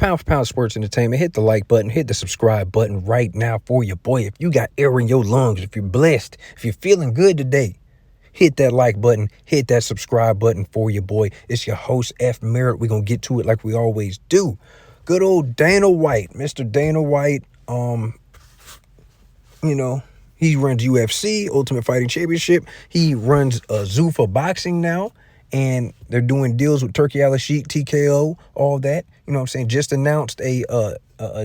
Pound for Pound Sports Entertainment. Hit the like button, hit the subscribe button right now for your boy. If you got air in your lungs, if you're blessed, if you're feeling good today, hit that like button, hit that subscribe button for your boy. It's your host, F. Merritt. We're going to get to it like we always do. Good old Dana White, Mr. Dana White, he runs UFC, Ultimate Fighting Championship. He runs Zuffa Boxing now. And they're doing deals with Turkey Al Sheikh, TKO, all that. You know what I'm saying? Just announced a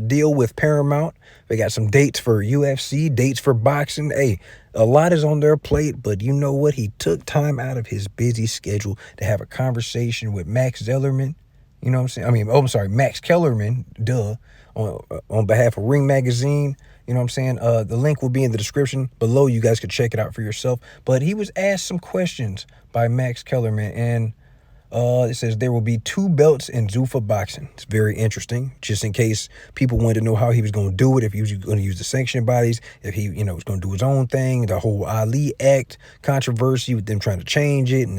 deal with Paramount. They got some dates for UFC, dates for boxing. Hey, a lot is on their plate, but you know what? He took time out of his busy schedule to have a conversation with Max Zellerman. You know what I'm saying? Max Kellerman, on behalf of Ring Magazine. You know what I'm saying? The link will be in the description below. You guys can check it out for yourself. But he was asked some questions by Max Kellerman, and it says there will be 2 belts in Zuffa Boxing. It's very interesting, just in case people wanted to know how he was going to do it, if he was going to use the sanctioning bodies, if he, was going to do his own thing, the whole Ali Act controversy with them trying to change it, and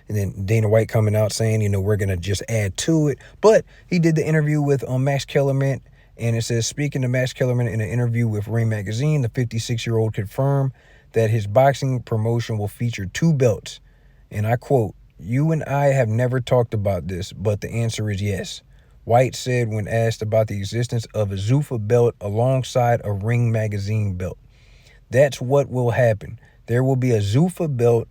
then Dana White coming out saying, we're going to just add to it. But he did the interview with Max Kellerman. And it says, speaking to Max Kellerman in an interview with Ring Magazine, the 56-year-old confirmed that his boxing promotion will feature 2 belts. And I quote, "You and I have never talked about this, but the answer is yes," White said when asked about the existence of a Zuffa belt alongside a Ring Magazine belt. "That's what will happen. There will be a Zuffa belt,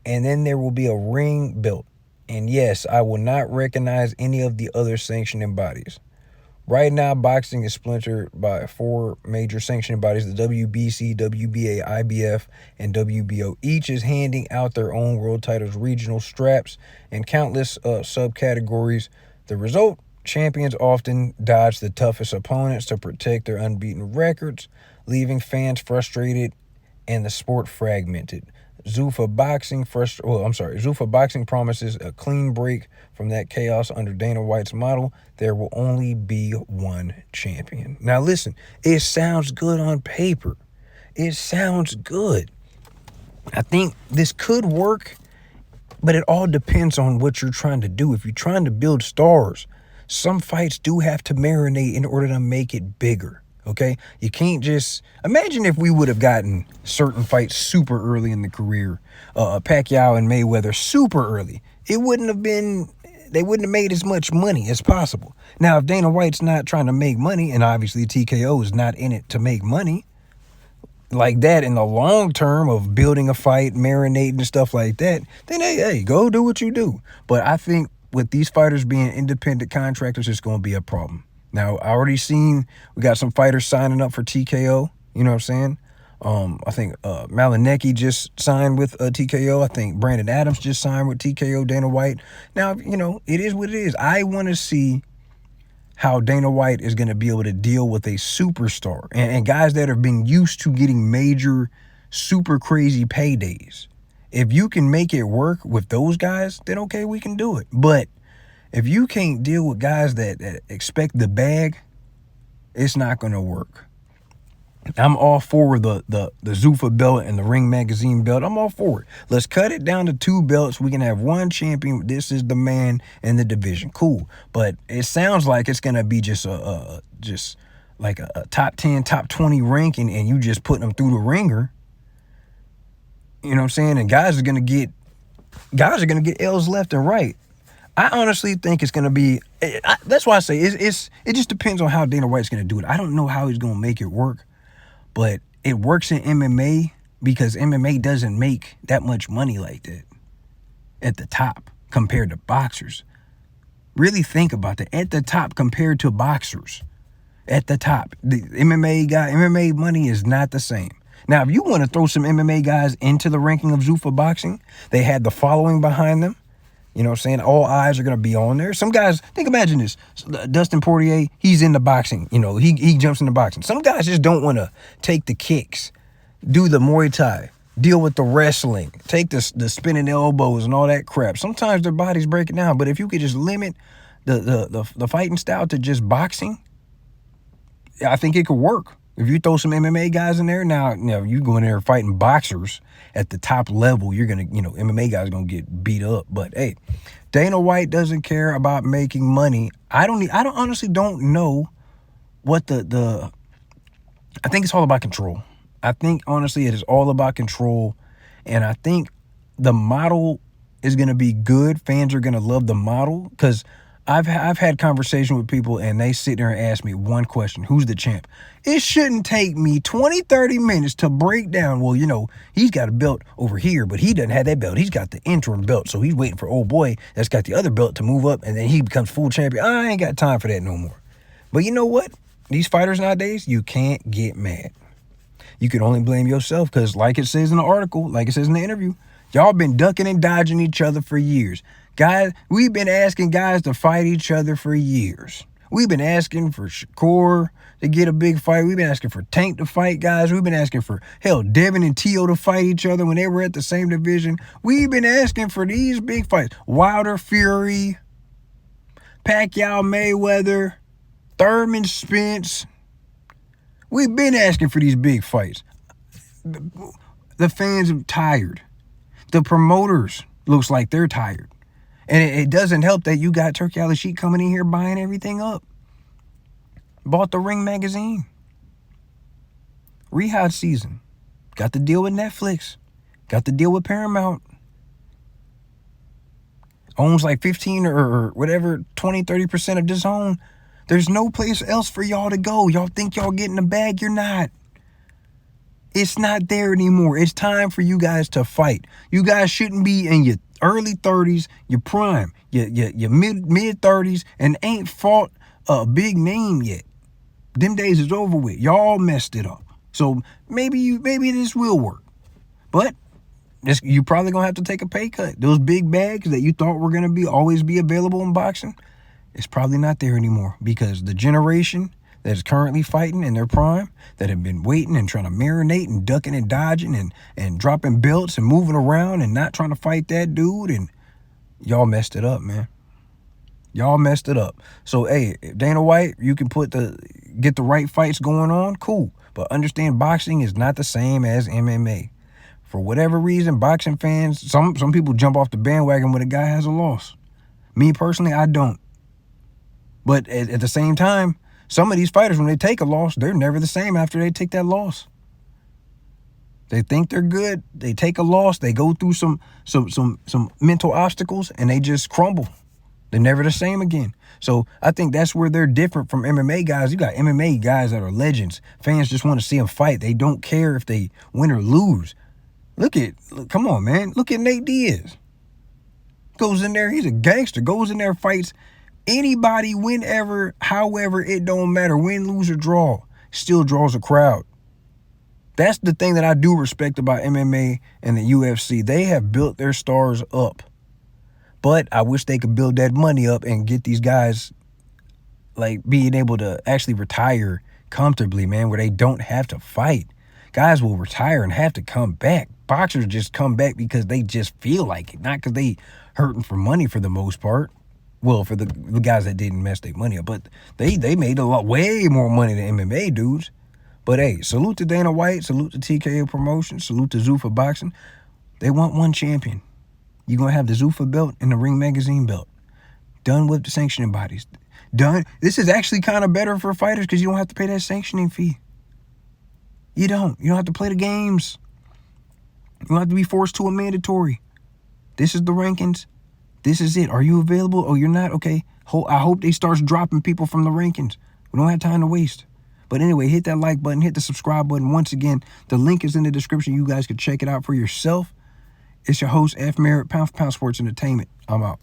and then there will be a Ring belt. And yes, I will not recognize any of the other sanctioning bodies. Right now, boxing is splintered by 4 major sanctioning bodies, the WBC, WBA, IBF, and WBO. Each is handing out their own world titles, regional straps, and countless subcategories. The result, champions often dodge the toughest opponents to protect their unbeaten records, leaving fans frustrated and the sport fragmented. Zuffa Boxing promises a clean break from that chaos under Dana White's model. There will only be one champion." Now listen, it sounds good on paper. It sounds good. I think this could work, but it all depends on what you're trying to do. If you're trying to build stars, some fights do have to marinate in order to make it bigger. Okay, you can't just imagine if we would have gotten certain fights super early in the career, Pacquiao and Mayweather super early. They wouldn't have made as much money as possible. Now, if Dana White's not trying to make money, and obviously TKO is not in it to make money like that in the long term of building a fight, marinating and stuff like that, then hey, go do what you do. But I think with these fighters being independent contractors, it's going to be a problem. Now, I already seen we got some fighters signing up for TKO. You know what I'm saying? I think Malinecki just signed with TKO. I think Brandon Adams just signed with TKO, Dana White. Now, it is what it is. I want to see how Dana White is going to be able to deal with a superstar and guys that have been used to getting major, super crazy paydays. If you can make it work with those guys, then okay, we can do it. But if you can't deal with guys that expect the bag, it's not going to work. I'm all for the Zuffa belt and the Ring Magazine belt. I'm all for it. Let's cut it down to 2 belts. We can have one champion. This is the man in the division. Cool. But it sounds like it's going to be just like a top 10, top 20 ranking, and you just putting them through the ringer. You know what I'm saying? And guys are going to get L's left and right. I honestly think it's going to be, that's why I say it just depends on how Dana White's going to do it. I don't know how he's going to make it work, but it works in MMA because MMA doesn't make that much money like that at the top compared to boxers. Really think about that. At the top compared to boxers. At the top. The MMA money is not the same. Now, if you want to throw some MMA guys into the ranking of Zuffa Boxing, they had the following behind them. You know what I'm saying? All eyes are going to be on there. Some guys, imagine this. Dustin Poirier, he's into boxing. He jumps into boxing. Some guys just don't want to take the kicks, do the Muay Thai, deal with the wrestling, take the spinning elbows and all that crap. Sometimes their body's breaking down. But if you could just limit the fighting style to just boxing, I think it could work. If you throw some MMA guys in there, now you go in there fighting boxers at the top level, you're going to, MMA guys are going to get beat up. But, hey, Dana White doesn't care about making money. I honestly don't know what I think it's all about control. I think honestly it is all about control, and I think the model is going to be good. Fans are going to love the model, because I've had conversation with people and they sit there and ask me one question: who's the champ? It shouldn't take me 20, 30 minutes to break down, well, he's got a belt over here, but he doesn't have that belt. He's got the interim belt, so he's waiting for old boy that's got the other belt to move up, and then he becomes full champion. I ain't got time for that no more. But you know what? These fighters nowadays, you can't get mad. You can only blame yourself, because like it says in the article, like it says in the interview, y'all been ducking and dodging each other for years. Guys, we've been asking guys to fight each other for years. We've been asking for Shakur to get a big fight. We've been asking for Tank to fight guys. We've been asking for, hell, Devin and Tio to fight each other when they were at the same division. We've been asking for these big fights. Wilder, Fury, Pacquiao, Mayweather, Thurman, Spence. We've been asking for these big fights. The fans are tired. The promoters looks like they're tired. And it doesn't help that you got Turkey Al-Sheikh coming in here buying everything up. Bought the Ring magazine. Rehab season. Got the deal with Netflix. Got the deal with Paramount. Owns like 15 or whatever, 20, 30% of DAZN. There's no place else for y'all to go. Y'all think y'all getting the bag? You're not. It's not there anymore. It's time for you guys to fight. You guys shouldn't be in your early 30s, your prime, your mid 30s, and ain't fought a big name yet. Them days is over with. Y'all messed it up. So maybe this will work. But you probably gonna have to take a pay cut. Those big bags that you thought were gonna always be available in boxing, it's probably not there anymore, because the generation that is currently fighting in their prime, that have been waiting and trying to marinate and ducking and dodging and dropping belts and moving around and not trying to fight that dude, and y'all messed it up, man. Y'all messed it up. So, hey, if Dana White, you can get the right fights going on, cool. But understand, boxing is not the same as MMA. For whatever reason, boxing fans, some people jump off the bandwagon when a guy has a loss. Me personally, I don't. But at the same time, some of these fighters, when they take a loss, they're never the same after they take that loss. They think they're good. They take a loss. They go through some mental obstacles, and they just crumble. They're never the same again. So I think that's where they're different from MMA guys. You got MMA guys that are legends. Fans just want to see them fight. They don't care if they win or lose. Come on, man. Look at Nate Diaz. Goes in there. He's a gangster. Goes in there, fights anybody, whenever, however, it don't matter. Win, lose, or draw. Still draws a crowd. That's the thing that I do respect about MMA and the UFC. They have built their stars up. But I wish they could build that money up and get these guys, like, being able to actually retire comfortably, man, where they don't have to fight. Guys will retire and have to come back. Boxers just come back because they just feel like it, not because they hurting for money for the most part. Well, for the guys that didn't mess their money up, but they made way more money than MMA dudes. But hey, salute to Dana White, salute to TKO Promotions, salute to Zuffa Boxing. They want one champion. You're going to have the Zuffa belt and the Ring Magazine belt. Done with the sanctioning bodies. Done. This is actually kind of better for fighters because you don't have to pay that sanctioning fee. You don't have to play the games. You don't have to be forced to a mandatory. This is the rankings. This is it. Are you available? Oh, you're not? Okay. I hope they start dropping people from the rankings. We don't have time to waste. But anyway, hit that like button. Hit the subscribe button. Once again, the link is in the description. You guys can check it out for yourself. It's your host, F. Merritt, Pound for Pound Sports Entertainment. I'm out.